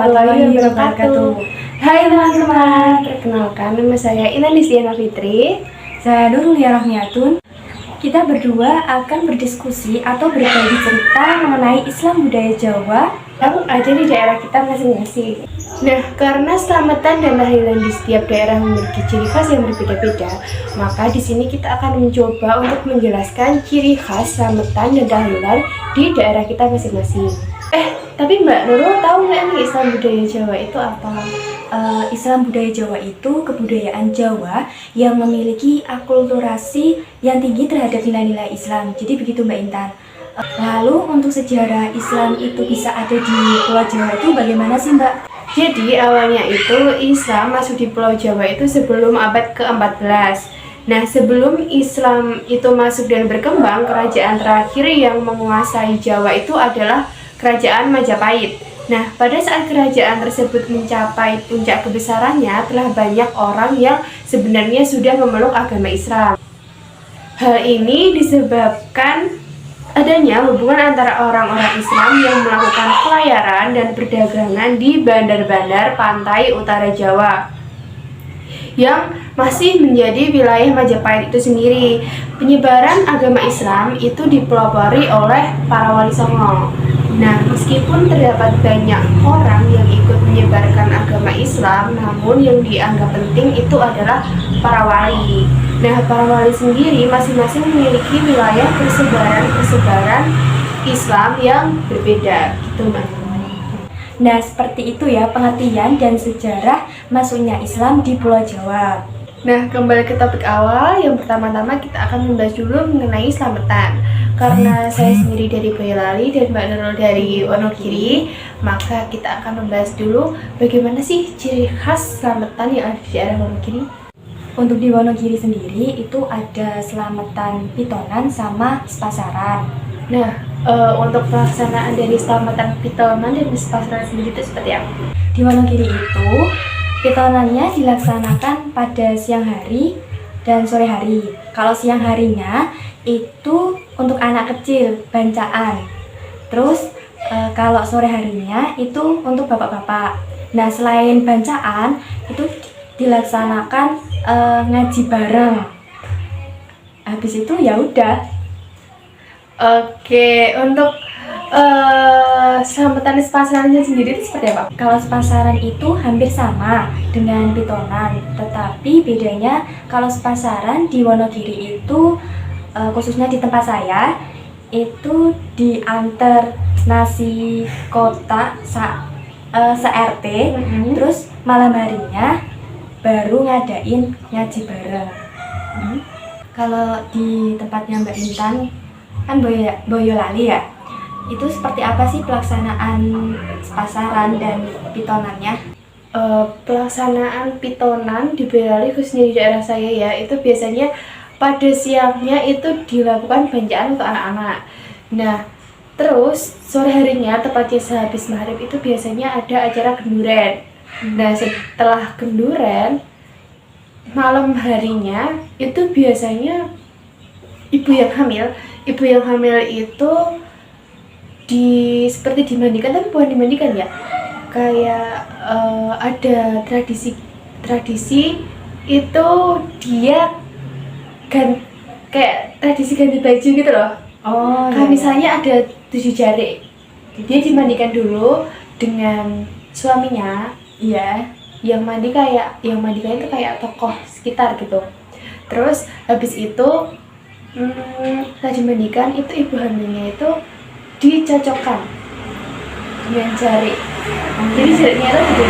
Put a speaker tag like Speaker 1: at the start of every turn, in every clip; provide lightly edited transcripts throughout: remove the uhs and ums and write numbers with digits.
Speaker 1: warahmatullahi wabarakatuh. Hai teman-teman, perkenalkan nama saya Intan Listiana Fitri.
Speaker 2: Saya Nurul Rahmiatun. Kita berdua akan berdiskusi atau berbagi cerita mengenai Islam budaya Jawa
Speaker 1: yang ada di daerah kita masing-masing. Nah, karena selamatan dan tahlilan di setiap daerah memiliki ciri khas yang berbeda-beda, maka di sini kita akan mencoba untuk menjelaskan ciri khas selamatan dan tahlilan di daerah kita masing-masing. Tapi Mbak Nurul tahu nggak nih Islam budaya Jawa itu apa?
Speaker 2: Islam budaya Jawa itu kebudayaan Jawa yang memiliki akulturasi yang tinggi terhadap nilai-nilai Islam. Jadi begitu Mbak Intan. Lalu untuk sejarah Islam itu bisa ada di Pulau Jawa itu bagaimana sih Mbak?
Speaker 1: Jadi awalnya itu Islam masuk di Pulau Jawa itu sebelum abad ke-14. Nah, sebelum Islam itu masuk dan berkembang, kerajaan terakhir yang menguasai Jawa itu adalah Kerajaan Majapahit. Nah, pada saat kerajaan tersebut mencapai puncak kebesarannya, telah banyak orang yang sebenarnya sudah memeluk agama Islam. Hal ini disebabkan adanya hubungan antara orang-orang Islam yang melakukan pelayaran dan perdagangan di bandar-bandar pantai utara Jawa yang masih menjadi wilayah Majapahit itu sendiri. Penyebaran agama Islam itu dipelopori oleh para wali songo. Nah, meskipun terdapat banyak orang yang ikut menyebarkan agama Islam, namun yang dianggap penting itu adalah para wali. Nah, para wali sendiri masing-masing memiliki wilayah persebaran Islam yang berbeda, gitu Mbak.
Speaker 2: Nah, seperti itu ya pengertian dan sejarah masuknya Islam di Pulau Jawa.
Speaker 1: Nah, kembali ke topik awal, yang pertama-tama kita akan membahas dulu mengenai selamatan. Karena saya sendiri dari Boyolali dan Mbak Nurul dari Wonogiri, maka kita akan membahas dulu bagaimana sih ciri khas selamatan yang ada di daerah Wonogiri.
Speaker 2: Untuk di Wonogiri sendiri itu ada selamatan Pitonan sama Sepasaran.
Speaker 1: Nah, untuk pelaksanaan dari selamatan Pitonan dan Sepasaran sendiri itu seperti apa?
Speaker 2: Di Wonogiri itu Pitonannya dilaksanakan pada siang hari dan sore hari. Kalau siang harinya itu untuk anak kecil, bancaan. Terus kalau sore harinya itu untuk bapak-bapak. Nah, selain bancaan itu dilaksanakan ngaji bareng. Habis itu ya udah.
Speaker 1: Oke, untuk selamatan Sepasarannya sendiri itu seperti apa?
Speaker 2: Kalau Sepasaran itu hampir sama dengan Pitonan, tetapi bedanya kalau Sepasaran di Wonogiri itu khususnya di tempat saya itu diantar nasi kotak se-RT, terus malam harinya baru ngadain ngaji bareng. Kalau di tempatnya Mbak Intan kan Boyolali ya, itu seperti apa sih pelaksanaan Sepasaran dan Pitonannya?
Speaker 1: Pelaksanaan Pitonan di Boyolali khususnya di daerah saya ya, itu biasanya pada siangnya itu dilakukan bancaan untuk anak-anak. Nah, terus sore harinya tepatnya sehabis maghrib itu biasanya ada acara genduren. Nah, setelah genduren malam harinya itu biasanya ibu yang hamil itu seperti dimandikan, tapi bukan dimandikan ya, kayak ada tradisi itu dia kayak tradisi ganti baju gitu loh. Misalnya ada 7 jari, dia dimandikan dulu dengan suaminya.
Speaker 2: Iya.
Speaker 1: Yang mandikan itu kayak tokoh sekitar gitu. Terus habis itu setelah dimandikan itu ibu hamilnya itu dicocokkan dengan jari. Jadi jarinya itu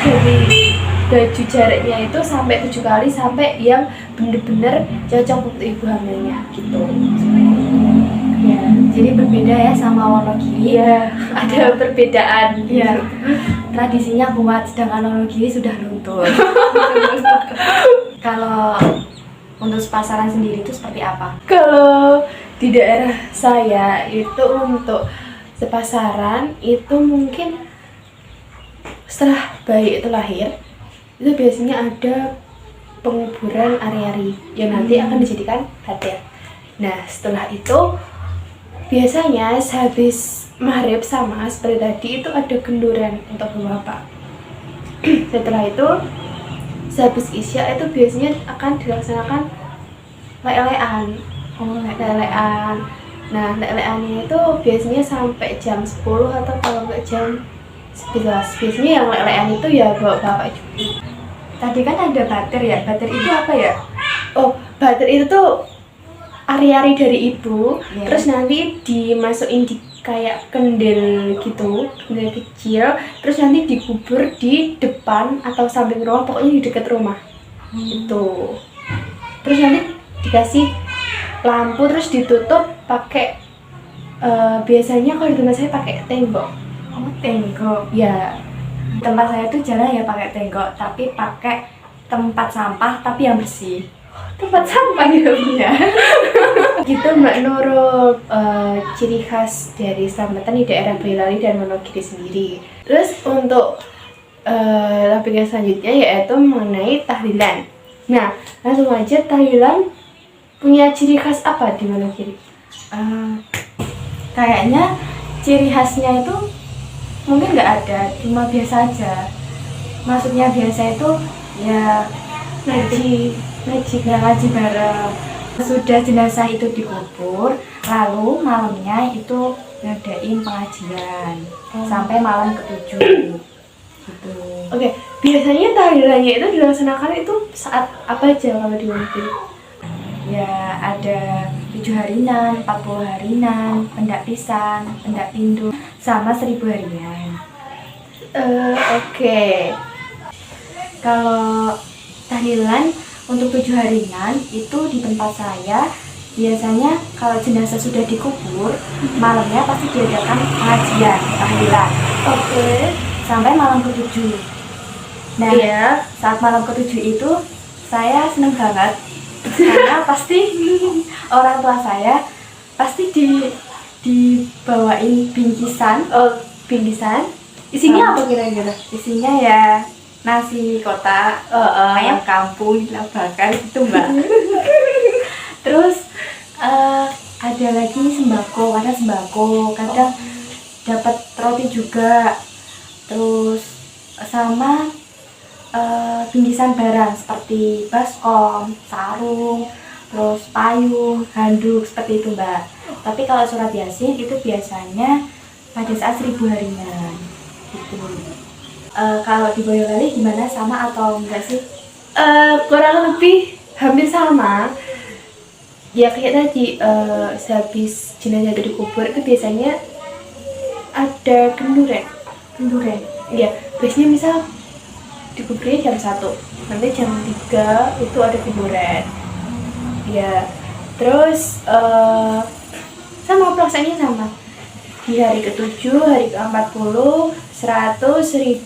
Speaker 1: ganti baju jaraknya itu sampai 7 kali sampai yang bener-bener cocok untuk ibu hamilnya gitu.
Speaker 2: Ya, jadi berbeda ya sama Wonogiri.
Speaker 1: Iya, ada perbedaan.
Speaker 2: Iya. Tradisinya kuat sedangkan Wonogiri sudah luntur. Kalau untuk Sepasaran sendiri itu seperti apa?
Speaker 1: Kalau di daerah saya itu untuk Sepasaran itu mungkin setelah bayi itu lahir itu biasanya ada penguburan ari-ari yang nanti akan dijadikan hadir. Nah, setelah itu biasanya sehabis maghrib sama seperti tadi itu ada kenduren untuk beberapa. Setelah itu sehabis isya itu biasanya akan dilaksanakan lelean. Lelean. Nah, leleannya itu biasanya sampai jam 10 atau kalau nggak jam 11. Biasanya yang lelean itu ya bawa bapak juga.
Speaker 2: Tadi kan ada batir ya. Batir itu apa ya?
Speaker 1: Oh, batir itu tuh ari-ari dari ibu,
Speaker 2: Iya.
Speaker 1: terus nanti dimasukin di kayak kendil gitu, kendil kecil, terus nanti dikubur di depan atau samping rumah, pokoknya di dekat rumah gitu. Terus nanti dikasih lampu, terus ditutup pakai biasanya kalau di tempat saya pakai tembok.
Speaker 2: Oh, tenggok.
Speaker 1: Ya,
Speaker 2: Tempat saya tuh jarang ya pakai tenggok, tapi pakai tempat sampah tapi yang bersih.
Speaker 1: tempat sampah gitu ya. Gitu Mbak Nurul, ciri khas dari Slametan di daerah Boyolali dan Wonogiri sendiri. Terus untuk topik yang selanjutnya yaitu mengenai tahlilan. Nah, langsung aja, tahlilan punya ciri khas apa di Wonogiri?
Speaker 2: Kayaknya ciri khasnya itu mungkin nggak ada, cuma biasa aja. Maksudnya biasa itu ya ngaji bareng. Sudah jenazah itu dikubur, lalu malamnya itu ngadain pengajian sampai malam ke-7 gitu.
Speaker 1: Oke, biasanya tahlilannya itu dilaksanakan itu saat apa aja kalau di Wonogiri?
Speaker 2: Ya ada 7 harinan, 40 harinan, pendak pisan, pendak pindu, sama 1000 harian.
Speaker 1: Oke.
Speaker 2: Kalau tahlilan untuk 7 harian itu di tempat saya biasanya kalau jenazah sudah dikubur, malamnya pasti diadakan pengajian tahlilan
Speaker 1: Oke.
Speaker 2: sampai malam ke-7. Nah,
Speaker 1: Iya.
Speaker 2: saat malam ke-7 itu saya seneng banget karena pasti orang tua saya pasti dibawain bingkisan.
Speaker 1: Oh, bingkisan. Isinya apa kira-kira?
Speaker 2: Isinya ya nasi kotak, ayam kampung bakar gitu mbak. Terus ada lagi sembako, kadang dapat roti juga. Terus sama bingkisan barang seperti baskom, sarung, terus payung, handuk seperti itu mbak. Tapi kalau surat yasin itu biasanya pada saat 1000 harian gitu. Kalau di Boyolali gimana, sama atau enggak sih?
Speaker 1: Kurang lebih hampir sama. Ya kayak tadi, sehabis jenazah itu dikubur itu biasanya ada kenduren. Iya, biasanya misal dikuburnya jam 1, nanti jam 3 itu ada kenduren. Ya, terus sama pelaksanaannya sama. Di hari ke-7, hari ke-40, 100, 1000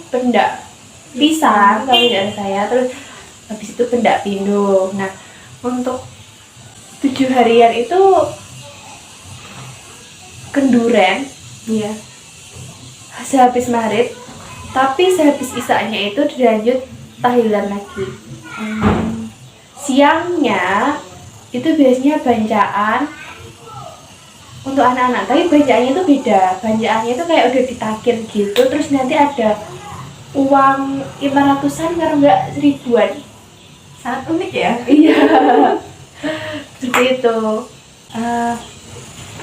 Speaker 1: pendak pisang kalau di daerah saya, terus habis itu pendak pindu. Nah, untuk 7 harian itu kenduren ya sehabis maghrib, tapi sehabis isanya itu dilanjut tahlilan lagi. Siangnya itu biasanya bancaan untuk anak-anak, tapi bancaannya itu beda. Bancaannya itu kayak udah ditakir gitu, terus nanti ada uang 500-an kalau nggak 1000-an.
Speaker 2: Sangat unik ya.
Speaker 1: Iya. Seperti itu.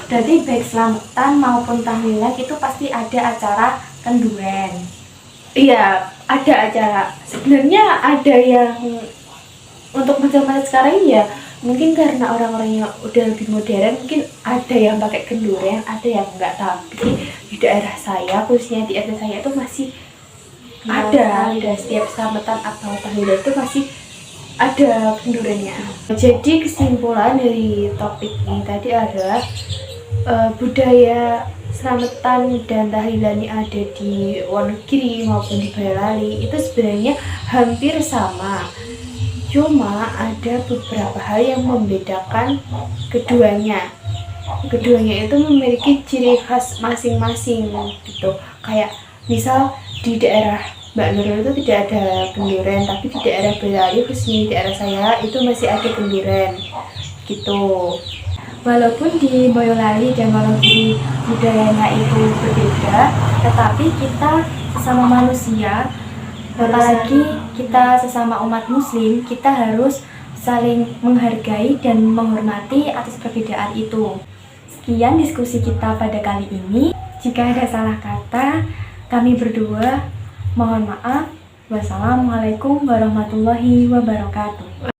Speaker 2: Berarti baik selamatan maupun tahlilan itu pasti ada acara kenduren.
Speaker 1: Iya, ada acara. Sebenarnya ada yang untuk masa-masa sekarang ini ya, mungkin karena orang-orangnya udah lebih modern, mungkin ada yang pakai kenduren, ada yang enggak. Tapi di daerah saya, khususnya di RT saya itu masih ada setiap selamatan atau tahlilan itu masih ada kendurennya. Jadi kesimpulan dari topik ini tadi adalah budaya selamatan dan tahlilan yang ada di Wonogiri maupun di Boyolali itu sebenarnya hampir sama. Cuma ada beberapa hal yang membedakan keduanya. Keduanya itu memiliki ciri khas masing-masing gitu. Kayak misal di daerah Mbak Nurul itu tidak ada kenduren, tapi di daerah Boyolali, khususnya di daerah saya itu masih ada kenduren gitu.
Speaker 2: Walaupun di Boyolali dan Wonogiri budayanya itu berbeda, tetapi kita sesama manusia, apalagi kita sesama umat muslim, kita harus saling menghargai dan menghormati atas perbedaan itu. Sekian diskusi kita pada kali ini. Jika ada salah kata, kami berdua mohon maaf. Wassalamualaikum warahmatullahi wabarakatuh.